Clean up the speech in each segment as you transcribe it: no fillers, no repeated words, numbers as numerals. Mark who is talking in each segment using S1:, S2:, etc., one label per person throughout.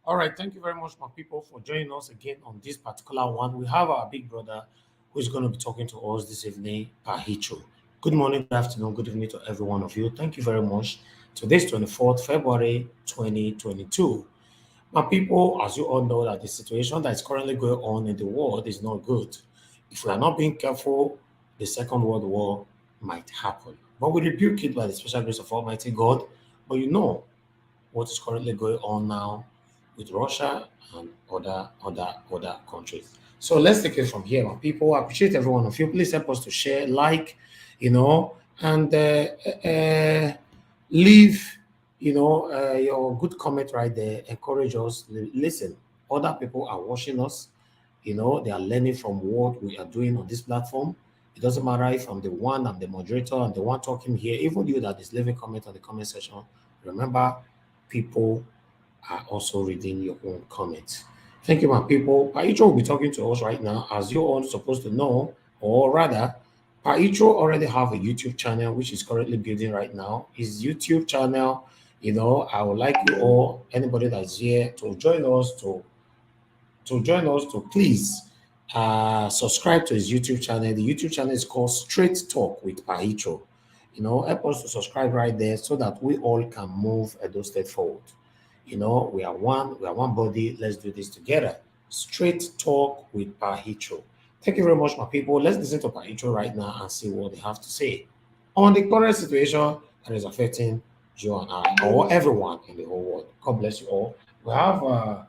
S1: All right, thank you very much, my people, for joining us again on this particular one. We have our big brother who is going to be talking to us this evening, Pahicho. Good morning, good afternoon, good evening to every one of you. Thank you very much. Today's 24th February 2022. My people, as you all know, that the situation that is currently going on in the world is not good. If we are not being careful, the Second World War might happen. But we rebuke it by the special grace of Almighty God. But you know what is currently going on now with Russia and other countries. So let's take it from here, my people. I appreciate every one of you. Please help us to share, like, and leave, your good comment right there. Encourage us. Listen, other people are watching us. They are learning from what we are doing on this platform. It doesn't matter if I'm the moderator, and the one talking here, even you that is leaving comment on the comment section. Remember, people are also reading your own comments. Thank you, my people. Paicho will be talking to us right now, as you all supposed to know, or rather, Paicho already have a YouTube channel which is currently building right now. His YouTube channel, I would like you all, anybody that's here, to join us to please subscribe to his YouTube channel. The YouTube channel is called Straight Talk with Paicho. Help us to subscribe right there so that we all can move Edo State forward. We are one body. Let's do this together. Straight Talk with Pahicho. Thank you very much, my people. Let's listen to Pahicho right now and see what they have to say on the current situation that is affecting you and I, or everyone in the whole world. God bless you all. We have a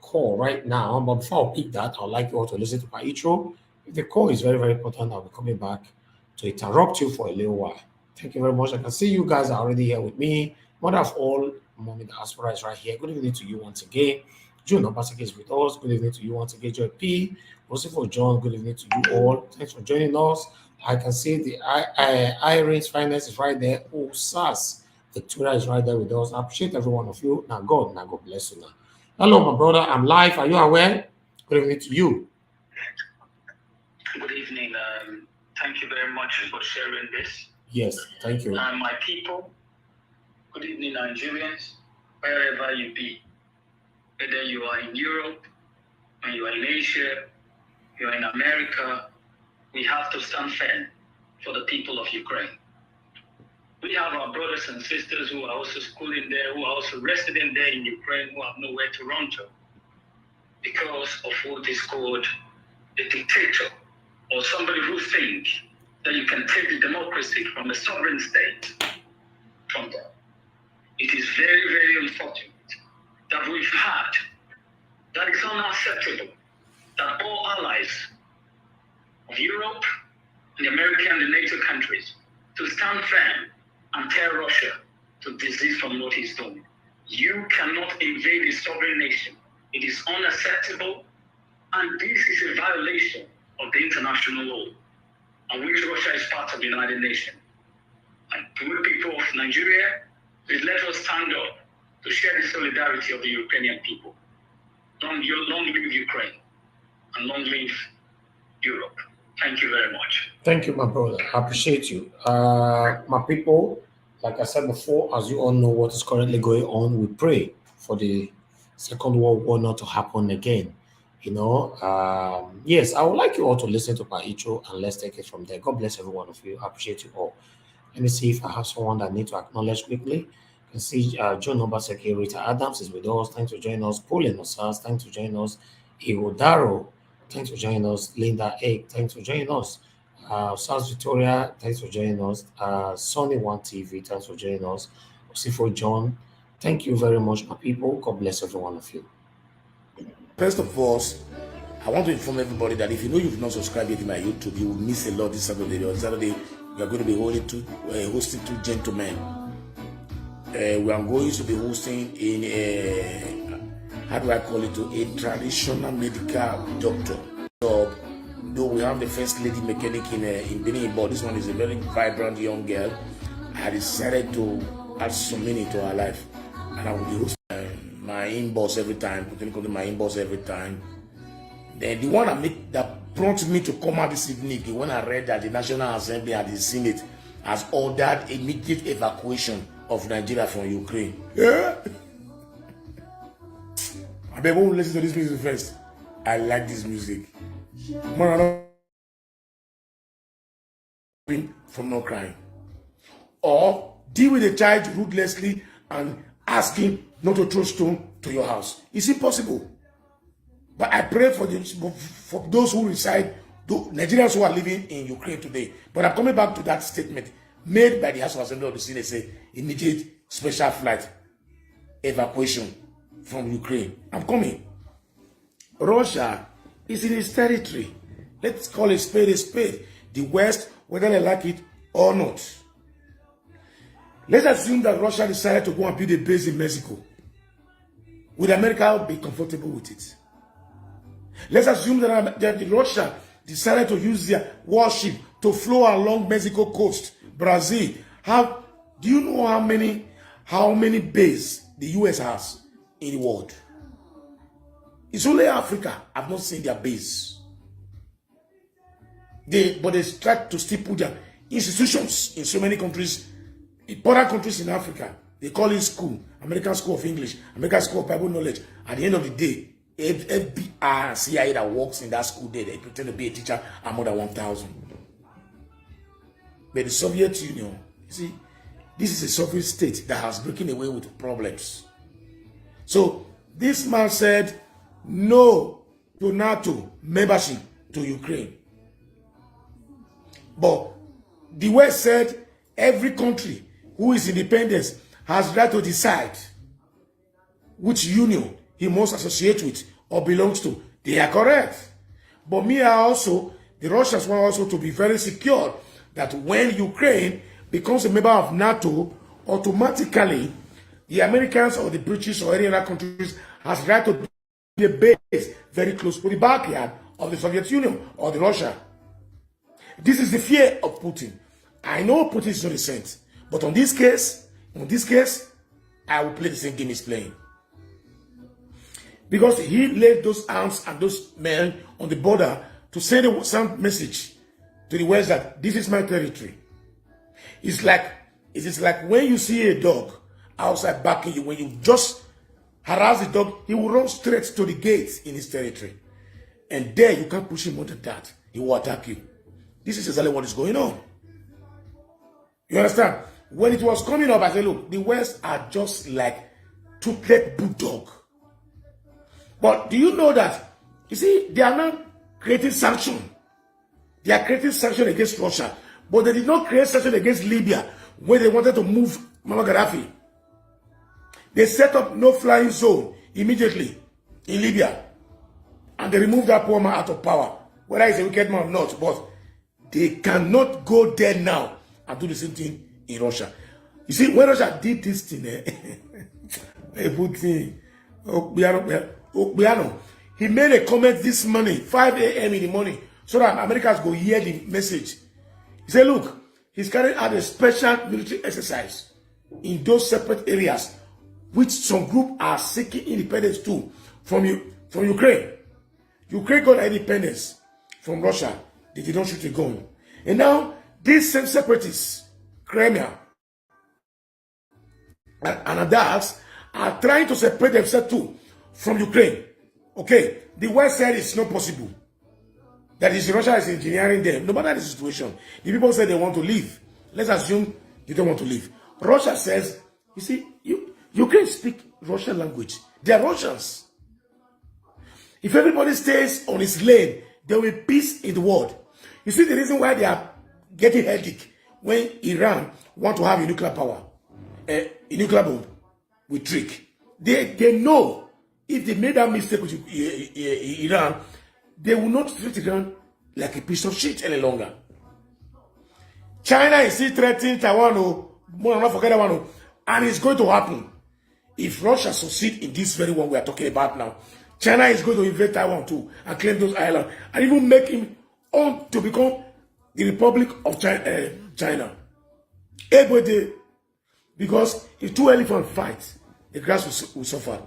S1: call right now, but before I pick that, I'd like you all to listen to Pahicho. If the call is very, very important, I'll be coming back to interrupt you for a little while. Thank you very much. I can see you guys are already here with me. Mother of all, Mommy Diaspora is right here. Good evening to you once again. June Obasaki is with us. Good evening to you once again. Joy P. Also for John, good evening to you all. Thanks for joining us. I can see the Irene's Finance is right there. Oh, SAS. Victoria is right there with us. I appreciate every one of you. Now God bless you now. Hello, my brother. I'm live. Are you aware? Good evening to you.
S2: Good evening. Thank you very much for sharing this.
S1: Yes, thank you.
S2: And my people, good evening, Nigerians, wherever you be. Whether you are in Europe, or you are in Asia, you are in America, we have to stand firm for the people of Ukraine. We have our brothers and sisters who are also schooling there, who are also resident there in Ukraine, who have nowhere to run to because of what is called a dictator, or somebody who thinks that you can take the democracy from a sovereign state from them. It is very, very unfortunate that we've had, that is unacceptable, that all allies of Europe and the American and the NATO countries to stand firm and tell Russia to desist from what he's doing. You cannot invade a sovereign nation. It is unacceptable, and this is a violation of the international law, on which Russia is part of the United Nations. And we people of Nigeria, please let us stand up to share the solidarity of the Ukrainian people. Long live Ukraine, and long live Europe. Thank you very much.
S1: Thank you, my brother. I appreciate you. My people, like I said before, as you all know what is currently going on, we pray for the Second World War not to happen again. Yes, I would like you all to listen to Paicho and let's take it from there. God bless every one of you. I appreciate you all. Let me see if I have someone that I need to acknowledge quickly. You can see John Obaseki, Rita Adams is with us. Thanks for joining us. Pauline Osas, thanks for joining us. Igodaro, thanks for joining us. Linda Egg, thanks for joining us. South Victoria, thanks for joining us. Sonny One TV, thanks for joining us. Osifo John, thank you very much, my people. God bless every one of you.
S3: First of all, I want to inform everybody that if you know you've not subscribed yet to my YouTube, you will miss a lot this Saturday. On Saturday, we are going to be hosting two gentlemen. We are going to be hosting in how do I call it, a traditional medical doctor. So, though we have the first lady mechanic in Benin, but this one is a very vibrant young girl. I decided to add some meaning to her life, and I will be hosting my inbox every time. Putting to my inbox every time. Then the one that prompted me to come out this evening, when I read that the National Assembly and the Senate has ordered immediate evacuation of Nigeria from Ukraine. Yeah. I bet won't listen to this music first. I like this music. From not crying. Or deal with a child ruthlessly and ask him not to throw stone to your house. It's impossible. But I pray for those who reside, Nigerians who are living in Ukraine today. But I'm coming back to that statement made by the House of Assembly of the Senate, say immediate special flight evacuation from Ukraine. I'm coming. Russia is in its territory. Let's call it spade a spade. The West, whether they like it or not. Let's assume that Russia decided to go and build a base in Mexico. Would America be comfortable with it? Let's assume that Russia decided to use their warship to flow along Mexico coast, Brazil. Do you know how many bases the US has in the world? It's only Africa. I've not seen their base. But they try to still put their institutions in so many countries, important countries in Africa. They call it school, American School of English, American School of Bible Knowledge. At the end of the day, FEB and CIA that works in that school there, they pretend to be a teacher are more than 1,000. But the Soviet Union, you see, this is a Soviet state that has broken away with problems. So this man said no to NATO membership to Ukraine. But the West said every country who is independent has right to decide which union he must associate with or belongs to. They are correct. But the Russians want also to be very secure that when Ukraine becomes a member of NATO, automatically the Americans or the British or any other countries has right to be a base very close to the backyard of the Soviet Union or the Russia. This is the fear of Putin. I know Putin is not a saint, but on this case, I will play the same game he's playing. Because he laid those arms and those men on the border to send some message to the West that this is my territory. It is like when you see a dog outside barking you, when you just harass the dog, he will run straight to the gates in his territory. And there you can't push him more than that. He will attack you. This is exactly what is going on. You understand? When it was coming up, I said, look, the West are just like two-legged bulldog. But do you know that, you see, they are not creating sanction. They are creating sanction against Russia. But they did not create sanction against Libya when they wanted to move Muammar Gaddafi. They set up no-flying zone immediately in Libya. And they removed that poor man out of power. Whether he's a wicked man or not. But they cannot go there now and do the same thing in Russia. You see, when Russia did this thing, he made a comment this morning, 5 a.m. in the morning, so that Americans go hear the message. He said, look, he's carrying out a special military exercise in those separate areas which some group are seeking independence too from Ukraine. Ukraine got independence from Russia. They did not shoot a gun. And now, these same separatists, Crimea and others, are trying to separate themselves too from Ukraine. Okay, the West said it's not possible. That is, Russia is engineering them. No matter the situation, the people say they want to leave. Let's assume they don't want to leave. Russia says, you see, you can't speak Russian language. They are Russians. If everybody stays on his lane, there will be peace in the world. You see the reason why they are getting headache when Iran want to have a nuclear power, a nuclear bomb with trick. They know if they made that mistake with Iran, they will not treat Iran like a piece of shit any longer. China is still threatening Taiwan, not forget that one, and it's going to happen. If Russia succeeds in this very one we are talking about now, China is going to invade Taiwan too and claim those islands and even make him on to become the Republic of China. Everybody, because if two elephants fight, the grass will suffer.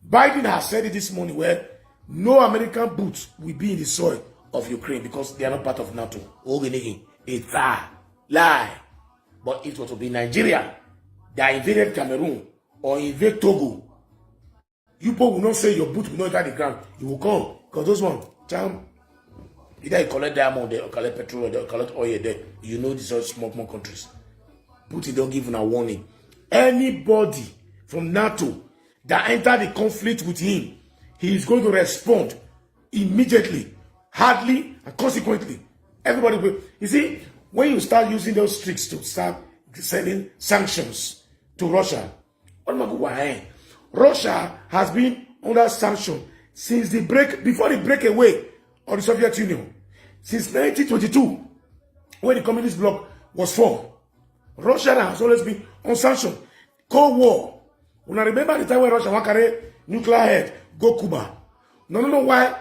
S3: Biden has said it this morning where no American boots will be in the soil of Ukraine because they are not part of NATO. It's a lie. But if it was to be Nigeria that invaded Cameroon or invade Togo, you people will not say your boot will not enter the ground. You will come. Because those ones, either you collect diamond there or collect petrol or collect oil there. You know these are small countries. Putin don't give a warning. Anybody from NATO that enter the conflict with him, he is going to respond immediately, hardly, and consequently. Everybody will. You see, when you start using those tricks to start sending sanctions to Russia, Russia has been under sanction since before the breakaway of the Soviet Union. Since 1922, when the communist bloc was formed, Russia has always been on sanction. Cold War. When I remember the time when Russia wanted to carry nuclear head, go Cuba. No, why?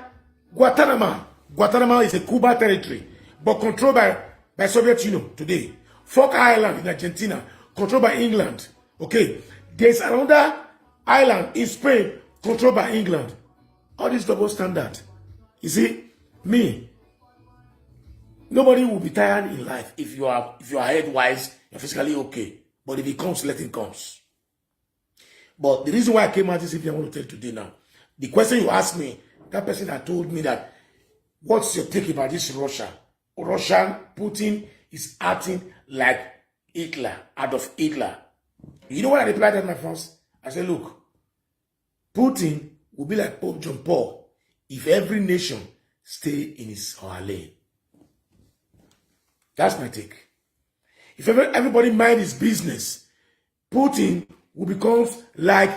S3: Guantanamo is a Cuba territory, but controlled by Soviet Union today. Falk Island in Argentina, controlled by England. Okay, there's another island in Spain, controlled by England. All this double standard. You see, nobody will be tired in life if you are head-wise, you're physically okay. But if it comes, let it comes. But the reason why I came out is if I want to tell you today now. The question you asked me, that person that told me that, what's your take about this Russia? Putin is acting like Hitler, Adolf Hitler. You know what I replied at my first? I said, look, Putin will be like Pope John Paul if every nation stay in his or her lane. That's my take. If everybody mind his business, Putin will become like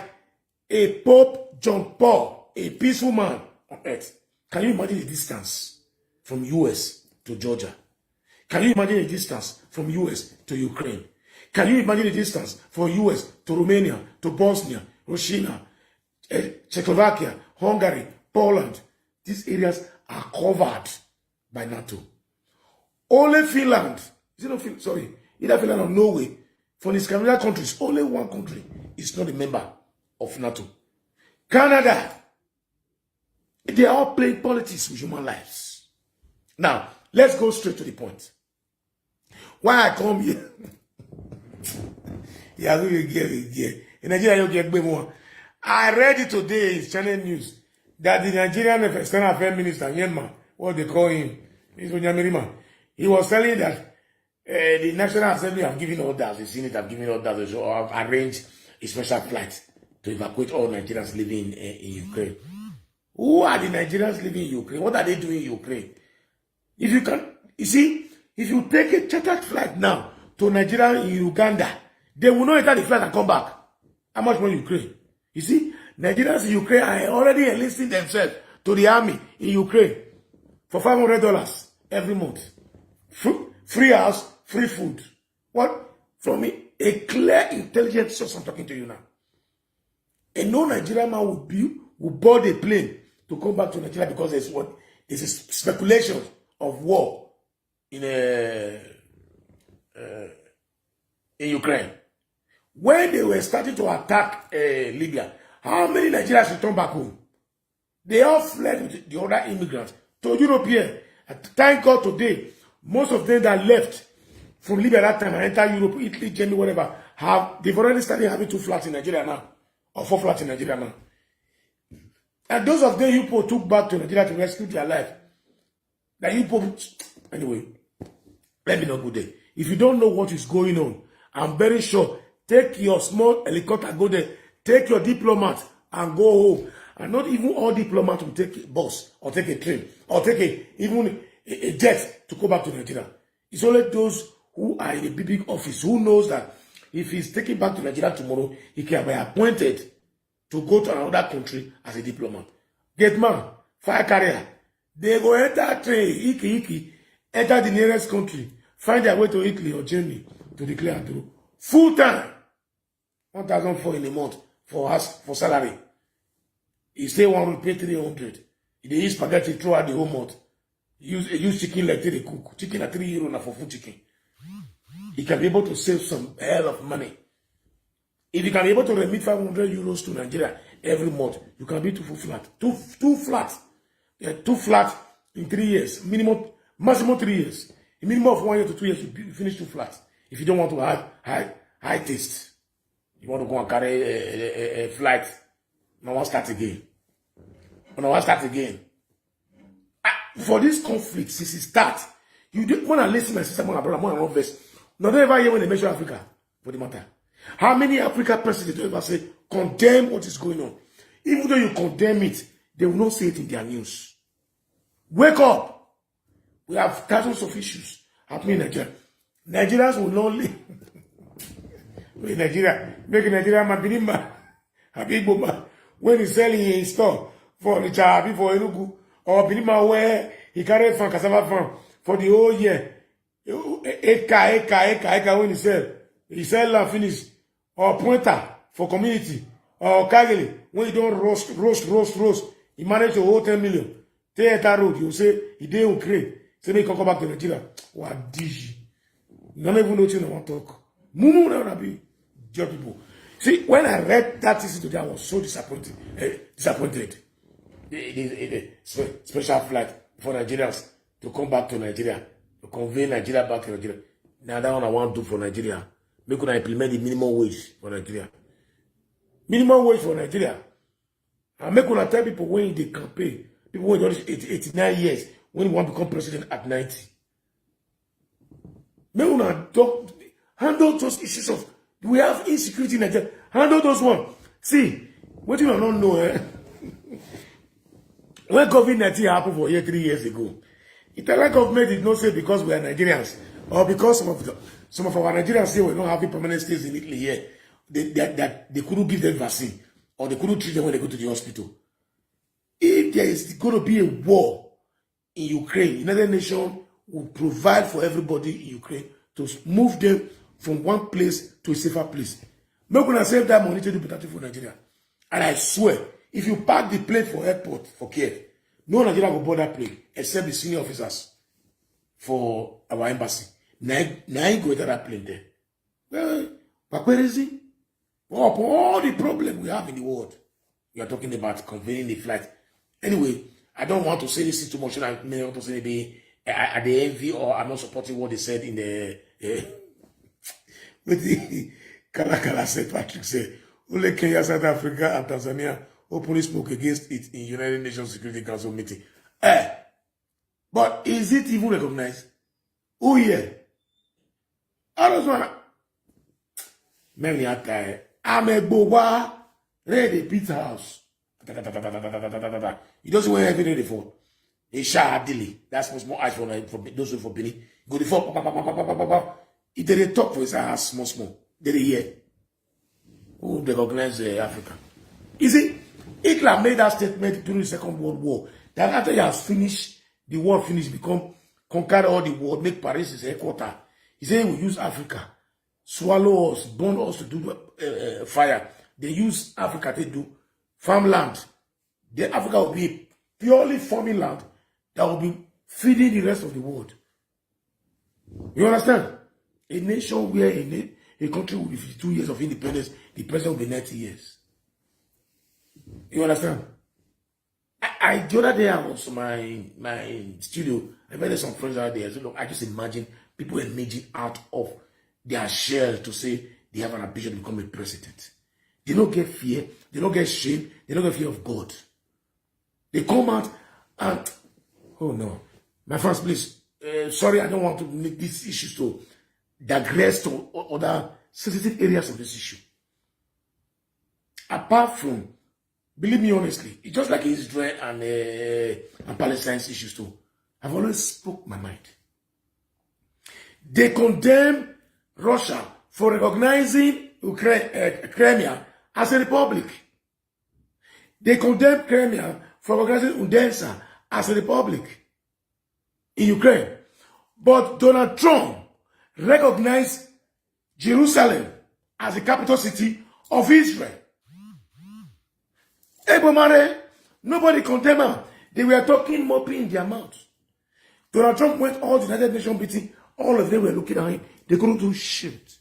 S3: a Pope John Paul, a peaceful man on earth. Can you imagine the distance from US to Georgia? Can you imagine the distance from US to Ukraine? Can you imagine the distance from US to Romania, to Bosnia, Russia, Czechoslovakia, Hungary, Poland? These areas are covered by NATO. Only Finland, either Finland or Norway, from the Scandinavian countries, only one country is not a member of NATO. Canada, they are all playing politics with human lives. Now, let's go straight to the point. Why I come here? In Nigeria, you get more. I read it today in Channel News that the Nigerian External Affairs Minister, Yenma, what they call him, he was telling that the National Assembly have given orders, the Senate have given orders, so have arranged a special flight to evacuate all Nigerians living in Ukraine. Who are the Nigerians living in Ukraine? What are they doing in Ukraine? If you take a chartered flight now to Nigeria in Uganda, they will not enter the flight and come back. How much more Ukraine? You see, Nigerians in Ukraine are already enlisting themselves to the army in Ukraine for $500 every month. Free house, free food. What? From me, a clear, intelligent source I'm talking to you now. And no Nigerian man will board a plane to come back to Nigeria because there's a speculation of war in Ukraine. when they were starting to attack Libya, how many Nigerians returned back home? They all fled with the other immigrants to Europe here. Thank God today, most of them that left from Libya that time and entered Europe, Italy, Germany, whatever, they've already started having 2 flats in Nigeria now, or 4 flats in Nigeria now. And those of them you took back to Nigeria to rescue their life. That you anyway, let me not go there. If you don't know what is going on, I'm very sure, take your small helicopter, go there, take your diplomat and go home. And not even all diplomats will take a bus or take a train or take even a jet to go back to Nigeria. It's only those who are in a big office who knows that if he's taken back to Nigeria tomorrow, he can be appointed to go to another country as a diplomat. Get man, fire carrier. They go enter train, enter the nearest country, find their way to Italy or Germany to declare through. Full time. 1,004 in a month for salary. He stay 100, pay 300. They use spaghetti throughout the whole month. Use chicken like they cook. Chicken at €3 now for full chicken. He can be able to save some hell of money. If you can be able to remit €500 to Nigeria every month, you can be 2 full flat. Two flat. Yeah, 2 flat in 3 years. Maximum 3 years. A minimum of 1 year to 2 years, you finish 2 flats. If you don't want to have high taste, you want to go and carry a flight. Now I start again. For this conflict, since it starts, you don't want to listen to my sister, my brother, more verse. Not ever hear when they mention Africa, for the matter. How many African presidents do ever say, condemn what is going on? Even though you condemn it, they will not say it in their news. Wake up! We have thousands of issues happening in Nigeria. Nigerians will not live. In Nigeria, make Nigeria my binima, a big woman. When he's selling in store for the Chabi for Enugu, or binima where he carried from cassava farm for the whole year. Eka when he sell and finish. Or pointer for community. Or Kageli, when you don't roast, he managed to hold 10 million. Take that road, you say, he didn't create. Say, me can come back to Nigeria. What digi? None even know what you want to talk. Mumu na be job people. See, when I read that issue today, I was so disappointed. The special flight for Nigerians to come back to Nigeria, to convey Nigeria back to Nigeria. Now that one I want to do for Nigeria. Make I implement the minimum wage for Nigeria. Minimum wage for Nigeria. And make I tell people when they campaign, people when they're 89 years, when you want to become president at 90. Make I talk, handle those issues of, we have insecurity in Nigeria. Handle those ones. See, what you don't know, when COVID-19 happened for 3 years ago, Italian government did not say because we are Nigerians, or because some of our Nigerians say we're not having permanent stays in Italy here, that they couldn't give them vaccine, or they couldn't treat them when they go to the hospital. If there is going to be a war in Ukraine, United Nations will provide for everybody in Ukraine to move them from one place to a safer place. Make gonna save that money to do better for Nigeria. And I swear, if you park the plane for airport for Kiev, no Nigeria will board that plane except the senior officers for our embassy. Now you go to that plane there. But where is he? Oh, for all the problem we have in the world, we are talking about convening the flight. Anyway, I don't want to say this too much. I may want to say maybe at the envy or I'm not supporting what they said in the with the Kala said, Patrick said, only Kenya, South Africa, and Tanzania openly spoke against it in United Nations Security Council meeting. But is it even recognized? Oh yeah. I don't want many I'm a boba, ready pizza house. You don't see where every day for. A sharp delay. That's more eyes for those who for Benny. Go to four. It did talk for his ass small. Did he hear? Who recognize Africa? You see, Hitler made that statement during the Second World War that after he has finished, the war finished, conquer all the world, make Paris his headquarters. He said he will use Africa, swallow us, burn us to do fire. They use Africa to do farmland. Then Africa will be purely farming land that will be feeding the rest of the world. You understand? A nation where a country with 52 years of independence, the president will be 90 years. You understand? The other day I was in my studio. I met some friends out there. So look, I just imagine people emerging out of their shell to say they have an ambition to become a president. They don't get fear. They don't get shame. They don't get fear of God. They come out and, oh no. My friends, please, sorry, I don't want to make these issues to digress to other sensitive areas of this issue. Apart from, believe me honestly, it's just like Israel and Palestine's issues too. I've always spoke my mind. They condemn Russia for recognizing Crimea as a republic. They condemn Crimea for recognizing Odessa as a republic in Ukraine. But Donald Trump recognized Jerusalem as the capital city of Israel. Nobody condemned them. They were talking, mopping in their mouths. Donald Trump went all the United Nations meeting. All of them were looking at him. They couldn't do shit.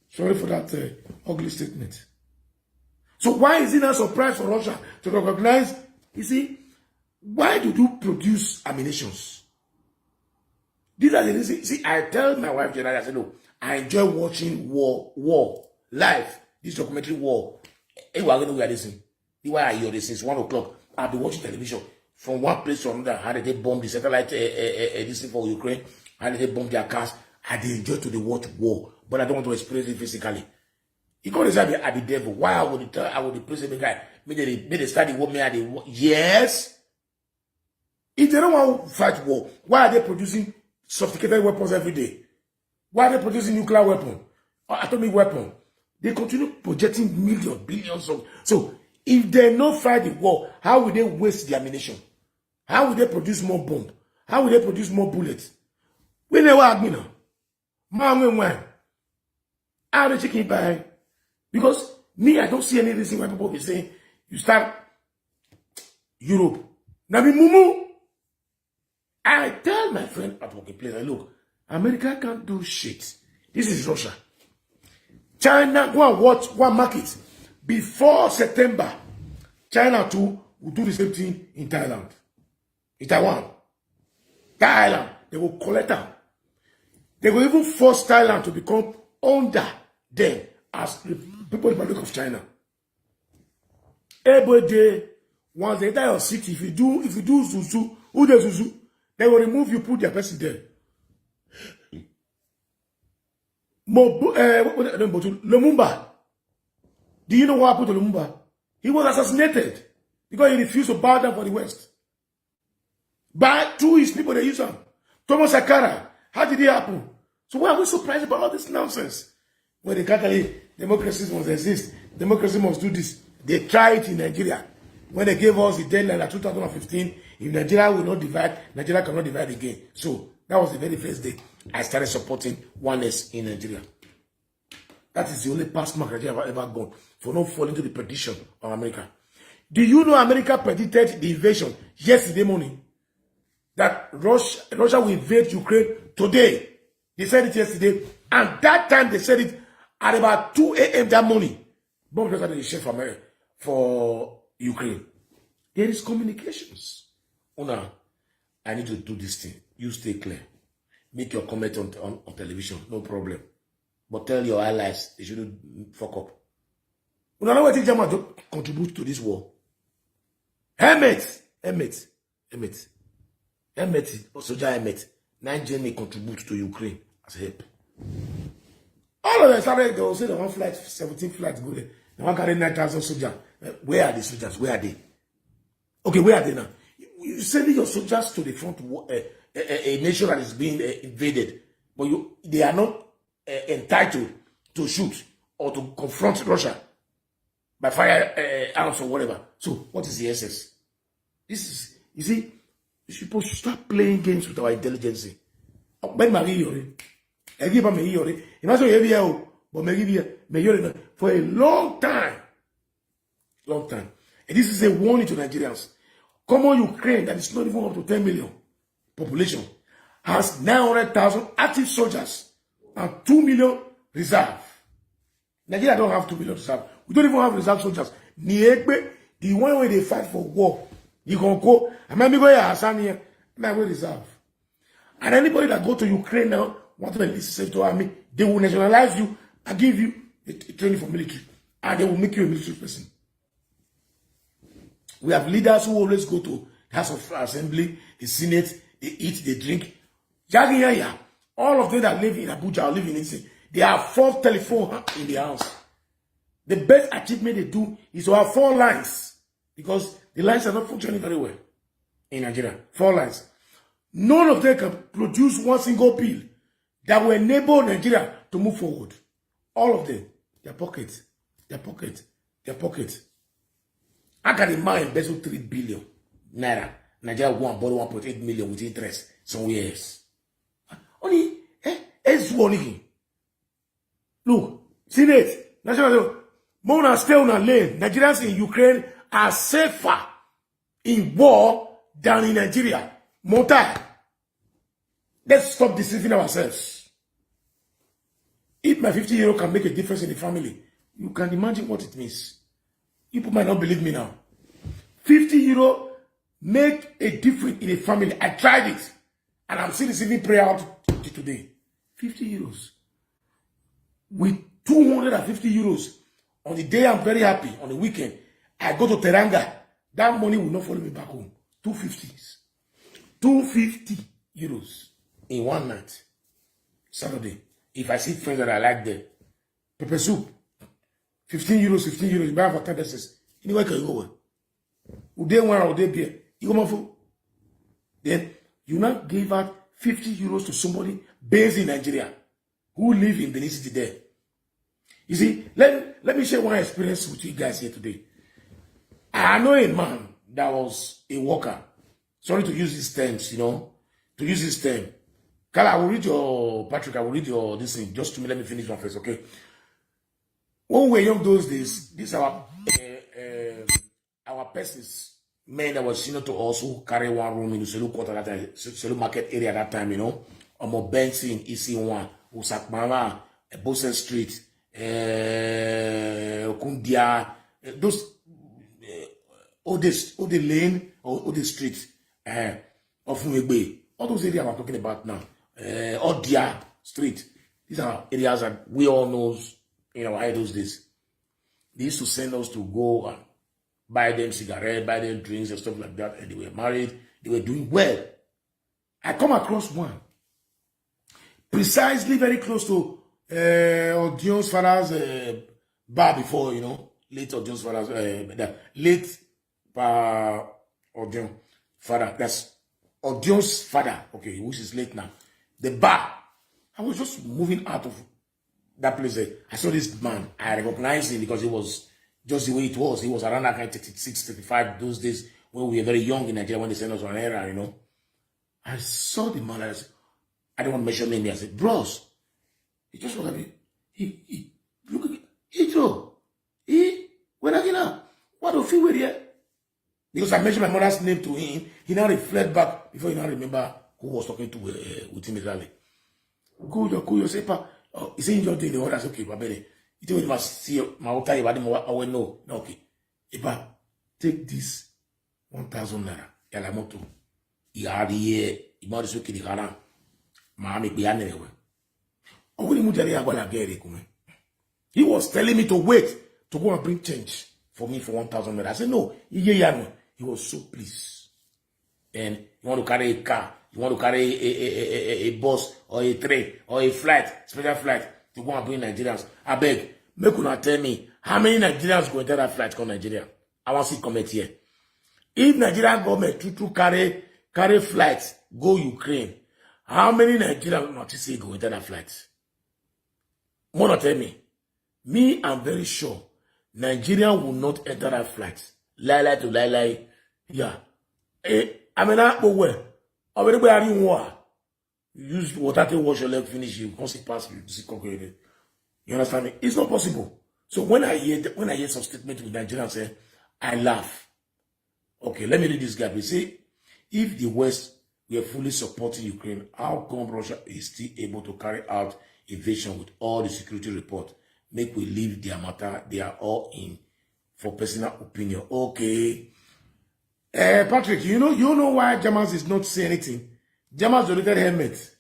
S3: Sorry for that ugly statement. So why is it not a surprise for Russia to recognize? You see, why do you produce ammunitions? These are the reasons. See, I tell my wife generally, I say, no, I enjoy watching war, live, this documentary war. Hey, we're going to this thing. Why I hear this since 1 o'clock? I've been watching television from one place to another. How did they bomb the satellite this thing for Ukraine? How did they bomb their cars? I did enjoy to watch war, but I don't want to experience it physically. You can't decide at the devil. Why I would the president guy? Maybe they study war, maybe they war. Yes. If they don't want to fight war, why are they producing sophisticated weapons every day? Why are they producing nuclear weapon or atomic weapon? They continue projecting millions, billions of. So if they not fight the war, how will they waste the ammunition? How will they produce more bomb? How will they produce more bullets? We never have now. Man, when how the chicken buy? Because me, I don't see any reason why people be saying you start Europe. Now be mumu. I tell my friend at workplace, look, America can't do shit. This is Russia. China go and watch one market. Before September, China too will do the same thing in Thailand. In Taiwan. Thailand, they will collect them. They will even force Thailand to become under them as the People's Republic of China. Every day, once they die of city, if you do Zuzu, who does Zuzu? They will remove you, put their person there. Lumumba. Do you know what happened to Lumumba? He was assassinated because he refused to bow down for the West. But through his people, they use him. Thomas Sankara, how did it happen? So why are we surprised about all this nonsense? When the Catholic democracy must exist, democracy must do this. They tried it in Nigeria. When they gave us the deadline at 2015, if Nigeria will not divide, Nigeria cannot divide again. So that was the very first day I started supporting oneness in Nigeria. That is the only past mark Nigeria have ever gone for not falling to the prediction of America. Do you know America predicted the invasion yesterday morning? That Russia will invade Ukraine today. They said it yesterday. And that time they said it at about 2 a.m. that morning. Bomb started the chef for Ukraine. There is communications. Una, I need to do this thing. You stay clear. Make your comment on television. No problem. But tell your allies they shouldn't fuck up. Una know what Germany to contribute to this war. Helmet. Soldier helmet. 9 Germany contribute to Ukraine as help. All of them started, they will say the one flight, 17 flights go there. The one carry 9,000 soldiers. Where are the soldiers? Where are they? Okay, where are they now? You sending your soldiers to the front, a nation that is being invaded, but they are not entitled to shoot or to confront Russia by fire arms or whatever. So, what is the essence? This is, you see, these people should start playing games with our intelligence. For a long time. And this is a warning to Nigerians. Common Ukraine, that is not even up to 10 million population, has 900,000 active soldiers and 2 million reserve. Nigeria don't have 2 million to serve. We don't even have reserve soldiers. The one way they fight for war, you can go. I mean, go here, Hassan here. Now we reserve. And anybody that go to Ukraine now, want to enlist safe to army, they will nationalize you and give you a training for military. And they will make you a military person. We have leaders who always go to the House of Assembly, the Senate, they eat, they drink. All of them that live in Abuja or live in Ise, they have 4 telephones in the house. The best achievement they do is to have 4 lines because the lines are not functioning very well in Nigeria. 4 lines. None of them can produce one single bill that will enable Nigeria to move forward. All of them, their pockets, their pockets, their pockets. How can a man embezzle 3 billion naira? Nigeria will borrow 1.8 million with interest somewhere else. Only, it's only. Look, Senate, National, Mona stay on a lane. Nigerians in Ukraine are safer in war than in Nigeria. Mota. Let's stop deceiving ourselves. If my 50 euro can make a difference in the family, you can imagine what it means. People might not believe me now. 50 euro make a difference in a family. I tried it. And I'm still receiving prayer out today. 50 euros. With 250 euros. On the day I'm very happy, on the weekend, I go to Teranga. That money will not follow me back home. 250s. 250 euros in one night. Saturday. If I see friends that I like there. Pepper soup. 15 euros, 15 euros. You buy for 10 pesos. Anywhere can you go? Uday one or uday beer. You go for. Then you now give out 50 euros to somebody based in Nigeria who live in Benin City there. You see, let me share one experience with you guys here today. I know a man that was a worker. Sorry to use these terms, to use this term. Carla, I will read your, Patrick, I will read your, this thing. Just to me, let me finish one first, okay? When we were young those days, these are our persons, men that were senior to us who carry one room in the Selu quarter that time, Selu market area at that time, Omo Benson, EC1, Usakmara, Bosen Street, Okundia, those, all the lane, all the streets, of Mwegbe, all those areas I'm talking about now, Odia Street, these are areas that we all know in our head those days. They used to send us to go and buy them cigarettes, buy them drinks and stuff like that, and they were married, they were doing well. I come across one, precisely very close to Odion's father's bar before, late Odion's father's, late Odion father, that's Odion's father, okay, which is late now. The bar, I was just moving out of that place. I saw this man, I recognized him because it was just the way it was. He was around that kind of 36, 35 those days when we were very young in Nigeria, when they sent us on era, I saw the man, I said, I don't want to mention name here. I said, bros, he just looked at me. He look at me. When I get out, what do you feel with here? Because I mentioned my mother's name to him, he now reflect back before he now remember who was talking to with him exactly. Cool, say, he said, you're doing the order. I said, okay, but better. You think we must see my water, I will know. No, okay. Eba, take this 1,000 naira. Yala moto. Iari, Iba is okay, the Haran. Mammy, be anyway. He was telling me to wait to go and bring change for me for 1,000 naira. I said, no, he was so pleased. And you want to carry a car, you want to carry a bus or a train or a flight, special flight to go and bring Nigerians. I beg, make you not tell me how many Nigerians go into that flight called Nigeria. I want to see comment here. If Nigerian government to carry flights, go Ukraine, how many Nigerians not to see go into that flight? More not tell me. Me, I'm very sure Nigeria will not enter that flight. Lie to lie. Yeah. I mean, I go where? Already are in war. You use water to wash your leg, finish you, can't see past you, see concrete. You understand me? It's not possible. So when I hear some statement with Nigerians say, I laugh. Okay, let me read this guy. He say, if the West were fully supporting Ukraine, how come Russia is still able to carry out invasion with all the security report make we leave their matter. They are all in for personal opinion. Okay. Patrick, you know why Jamas is not saying anything? Jamas donated helmet.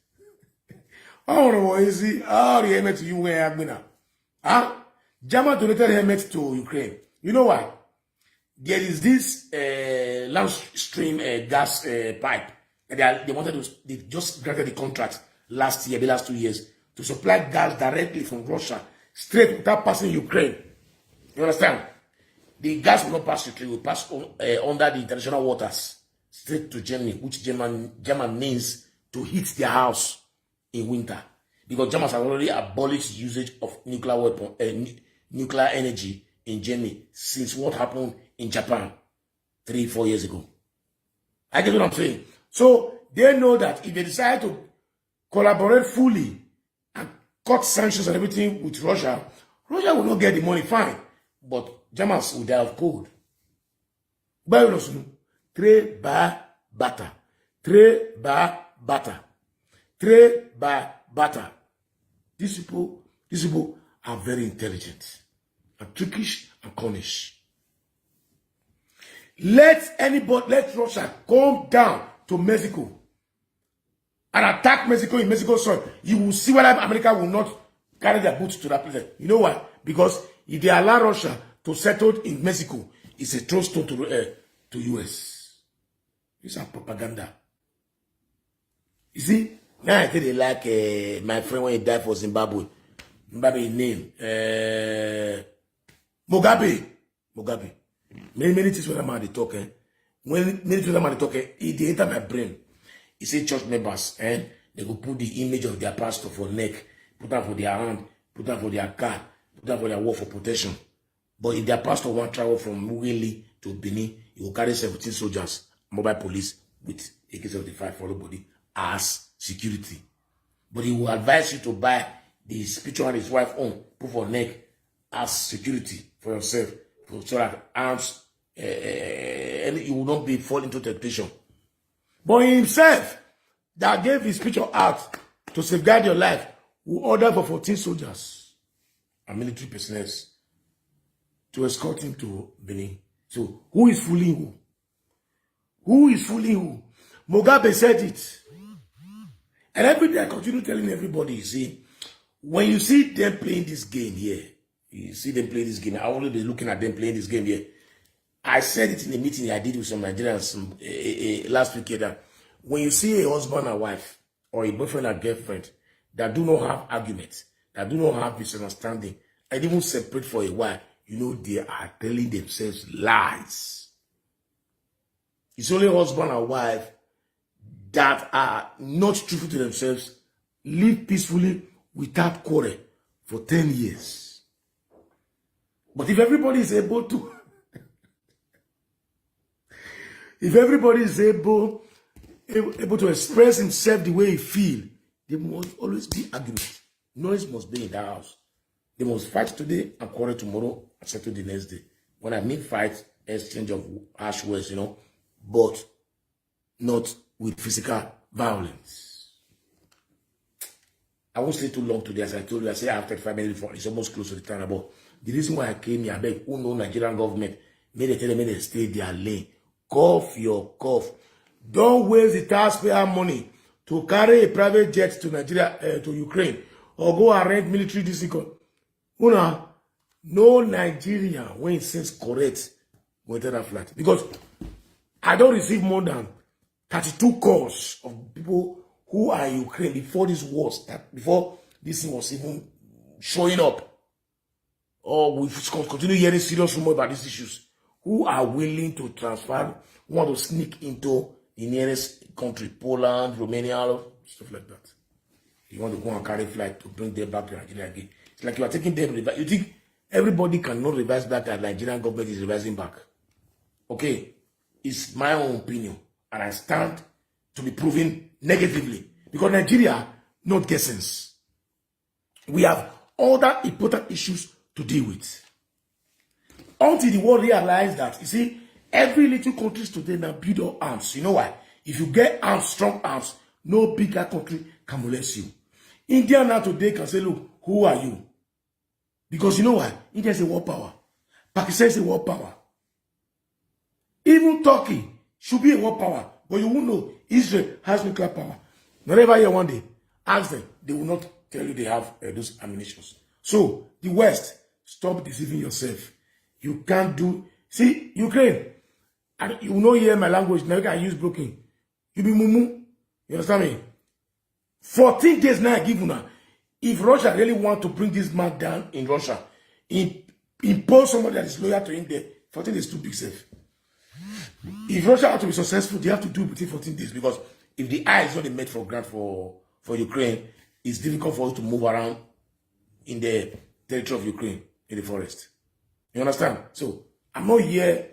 S3: Oh, is he? Oh, the helmet you wear, Abina. Huh? Jamas donated helmet to Ukraine. You know why? There is this land stream gas pipe. And they just granted the contract last 2 years, to supply gas directly from Russia, straight without passing Ukraine. You understand? The gas will not pass Ukraine, will pass under the international waters, straight to Germany, which German means to heat their house in winter. Because Germans have already abolished usage of nuclear energy in Germany since what happened in Japan 3-4 years ago. I get what I'm saying. So they know that if they decide to collaborate fully and cut sanctions and everything with Russia, Russia will not get the money, fine. But Germans will die of cold. Tre ba bata. Tre ba bata. Tre ba bata. These people are very intelligent and trickish and cunnish. Let Russia come down to Mexico and attack Mexico in Mexico's soil. You will see whether America will not carry their boots to that place. You know why? Because if they allow Russia to settle in Mexico, it's a throwstone to US. These are propaganda. You see, now I tell you like my friend when he died for Zimbabwe. Zimbabwe name Mugabe. Many things when I'm at the talk, when many things I'm at the talk, it enter my brain. He say church members, they go put the image of their pastor for neck, put that for their hand, put that for their car, put that for their wall for protection. But if their pastor want travel from Muwele to Benin, he will carry 17 soldiers, mobile police with AK-75 for body as security. But he will advise you to buy the spiritual and his wife own, put for neck as security for yourself, so that arms, and you will not be fall into temptation. But himself, that gave his picture out to safeguard your life, will order for 14 soldiers and military personnel to escort him to Benin. So, who is fooling who? Who is fooling who? Mugabe said it. And every day I continue telling everybody, you see, when you see them playing this game here, you see them play this game, I always be looking at them playing this game here. I said it in a meeting I did with some Nigerians last week here, that when you see a husband and wife, or a boyfriend and girlfriend, that do not have arguments, that do not have misunderstanding, and even separate for a while, you know they are telling themselves lies. It's only husband and wife that are not truthful to themselves, live peacefully without quarrel for 10 years. But if everybody is able to, if everybody is able to express himself the way he feels, there must always be argument. Noise must be in the house. They must fight today and quarrel tomorrow and settle the next day. When I mean fight, exchange of harsh words, you know, but not with physical violence. I won't stay too long today. As I told you, I say I have 35 minutes before. It's almost close to the time. But the reason why I came here, I beg, who know Nigerian government, may they tell them, may they stay their lane. Cough your cough. Don't waste the taxpayer money to carry a private jet to Nigeria, to Ukraine, or go arrange military discipline. Una, no Nigerian, when it says correct, go enter that flight. Because I don't receive more than 32 calls of people who are in Ukraine before this war started, before this thing was even showing up. Or we continue hearing serious rumors about these issues. Who are willing to transfer, who want to sneak into the nearest country, Poland, Romania, stuff like that. You want to go and carry flight to bring them back to Nigeria again. It's like you are taking them. You think everybody cannot revise back that Nigerian government is revising back? Okay, it's my own opinion, and I stand to be proven negatively because Nigeria not get sense. We have other important issues to deal with. Until the world realize that, you see, every little country today now build up arms. You know why? If you get arms, strong arms, no bigger country can molest you. India now today can say, look, who are you? Because you know why? India is a world power. Pakistan is a world power. Even Turkey should be a world power. But you won't know Israel has nuclear power. Whenever you one day, ask them. They will not tell you they have those ammunitions. So, the West, stop deceiving yourself. You can't do... See, Ukraine, and you will not hear my language. Now I use broken. You be mumu. You understand me? 14 days now I give you now. If Russia really want to bring this man down in Russia, impose somebody that is loyal to him there, 14 days too big safe. If Russia have to be successful, they have to do it within 14 days, because if the eye is not made for grant for Ukraine, it's difficult for us to move around in the territory of Ukraine, in the forest. You understand? So, I'm not here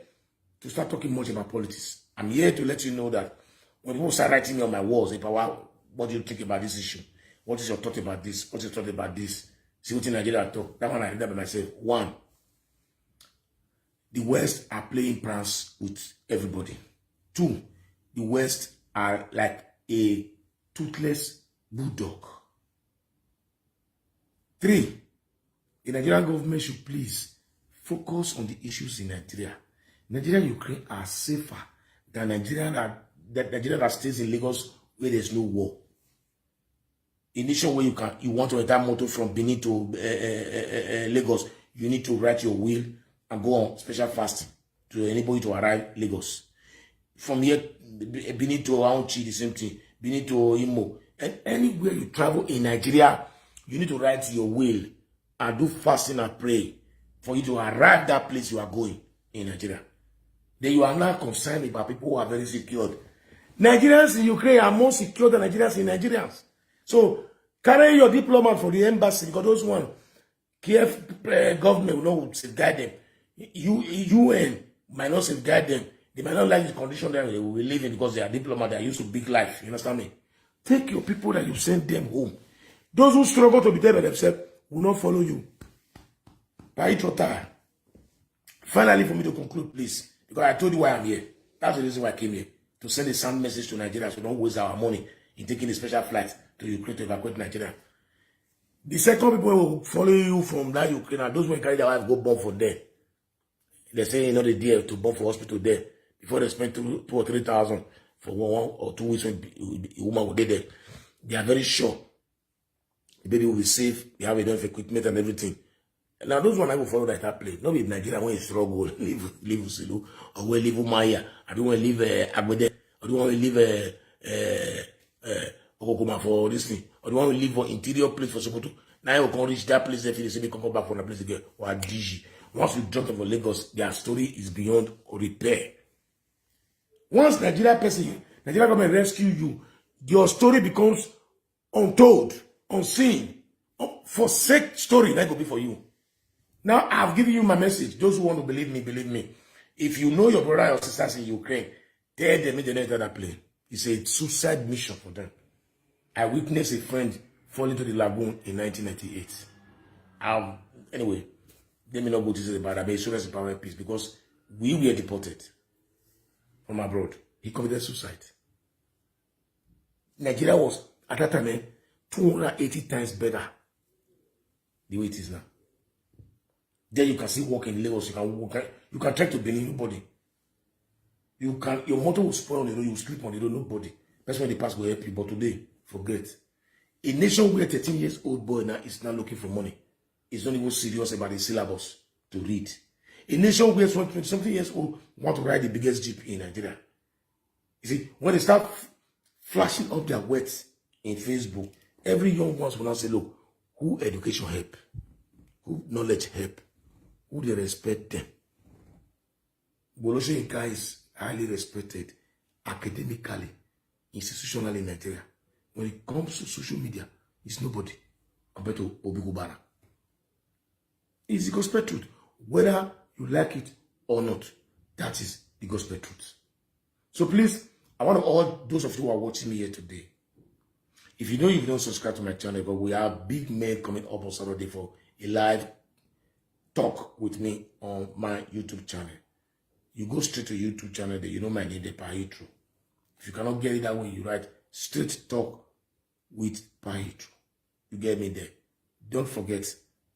S3: to start talking much about politics. I'm here to let you know that when people start writing me on my walls, what do you think about this issue? What is your thought about this? What is your thought about this? See what in Nigeria talk. That one I read that by myself. One, the West are playing pranks with everybody. Two, the West are like a toothless bulldog. Three, the Nigerian government should please focus on the issues in Nigeria. Nigeria and Ukraine are safer than Nigeria that stays in Lagos where there's no war. In a nation where you want to enter motor from Benin to Lagos, you need to write your will and go on special fast to enable you to arrive Lagos. From here, Benin to Aunchi, the same thing. Benin to Imo. And anywhere you travel in Nigeria, you need to write your will and do fasting and pray for you to arrive that place you are going in Nigeria. Then you are now concerned about people who are very secured. Nigerians in Ukraine are more secure than Nigerians in Nigerians. So, carry your diplomat for the embassy, because those one, Kiev government will not safeguard them. UN might not safeguard them. They might not like the condition that they will be living because they are diplomats, they are used to big life. You understand me? Take your people that you send them home. Those who struggle to be there by themselves will not follow you. Finally, for me to conclude, please, because I told you why I'm here. That's the reason why I came here. To send a sound message to Nigeria so don't waste our money in taking a special flight to Ukraine to evacuate Nigeria. The second people will follow you from that Ukraine, and those who carry their wife go bomb for there. They say you know the deal to bomb for hospital there before they spend 2,000 or 3,000 for 1 or 2 weeks when a woman will be there. They are very sure the baby will be safe. They have enough equipment and everything. Now those one I will follow that play. Not with Nigeria when you struggle, leave Silu, or when leave Umaya, I don't want to leave Agbede, I don't want to leave Okokoma for this thing, or don't want to leave for interior place for Sokoto. Now you can reach that place if they say they can come back from the place again, or Digi. Once you jump over Lagos, their story is beyond repair. Once Nigeria government rescue you, your story becomes untold, unseen, forsake story that will be for you. Now, I've given you my message. Those who want to believe me, believe me. If you know your brother or sisters in Ukraine, tell them they don't enter that plane. It's a suicide mission for them. I witnessed a friend fall into the lagoon in 1998. Anyway, let me not go to this about that, but it's in power peace, because we were deported from abroad. He committed suicide. Nigeria was, at that time, 280 times better the way it is now. There you can see walk in Lagos, you can try to believe nobody. Your motor will spoil on the road, you will sleep on the road, nobody. That's when the past will help you, but today, forget. A nation where 13 years old boy now is now looking for money. Is not even serious about the syllabus to read. A nation where 20-something years old want to ride the biggest jeep in Nigeria. You see, when they start flashing up their words in Facebook, every young one will now say, look, who education help? Who knowledge help? Who they respect them? Boloshe Inka is highly respected academically, institutionally in Nigeria. When it comes to social media, it's nobody compared to Obigubara. It's the gospel truth. Whether you like it or not, that is the gospel truth. So please, I want all those of you who are watching me here today, if you know you don't subscribe to my channel, but we have big men coming up on Saturday for a live talk with me on my YouTube channel. You go straight to YouTube channel there, you know my name, the Paitro. If you cannot get it that way, you write straight talk with Paitro. You get me there. Don't forget,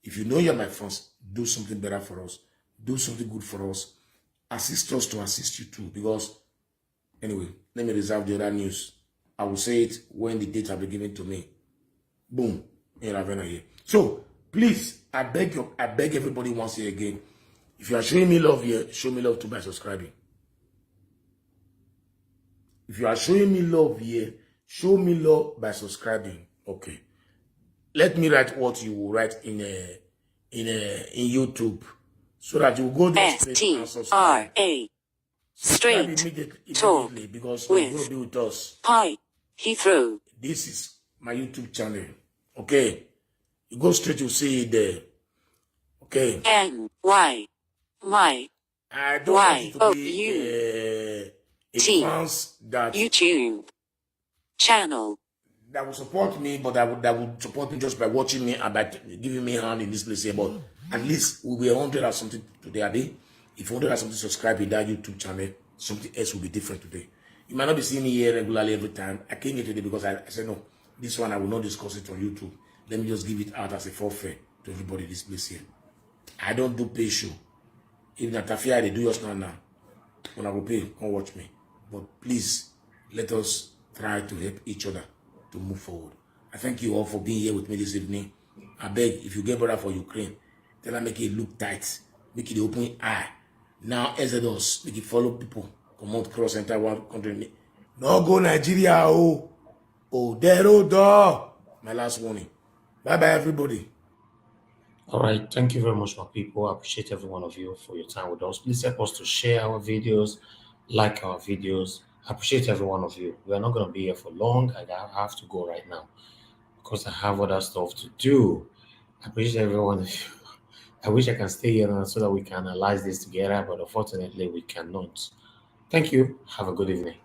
S3: If you know you're my friends, do something better for us. Do something good for us. Assist us to assist you too. Because, anyway, let me reserve the other news. I will say it when the date will be given to me. Boom. In Ravenna here. So, please, I beg everybody once here again. If you are showing me love here, show me love too by subscribing. If you are showing me love here, show me love by subscribing. Okay. Let me write what you will write in YouTube, so that you will go there straight and subscribe. Subscribe immediately because you will be with us. This is my YouTube channel. Okay. You go straight, you see it there. Okay. I don't want you to be a fans that
S4: YouTube channel
S3: that will support me, but that would support me just by watching me and by giving me a hand in this place here. But at least we'll be 100 or something today, Abi. If 100 or something subscribe in that YouTube channel, something else will be different today. You might not be seeing me here regularly every time. I came here today because I said, no, this one I will not discuss it on YouTube. Let me just give it out as a forfeit to everybody this place here. I don't do pay show. If Natafia, they do yours now. When I will pay, come watch me. But please, let us try to help each other to move forward. I thank you all for being here with me this evening. I beg, if you get brother for Ukraine, tell them make it look tight, make it open eye. Now, Exodus, make it follow people, come out cross entire one country. No go Nigeria, there. My last warning. Bye-bye, everybody.
S1: All right. Thank you very much, my people. I appreciate every one of you for your time with us. Please help us to share our videos, like our videos. I appreciate every one of you. We are not going to be here for long. I have to go right now because I have other stuff to do. I appreciate every one of you. I wish I can stay here now so that we can analyze this together, but unfortunately, we cannot. Thank you. Have a good evening.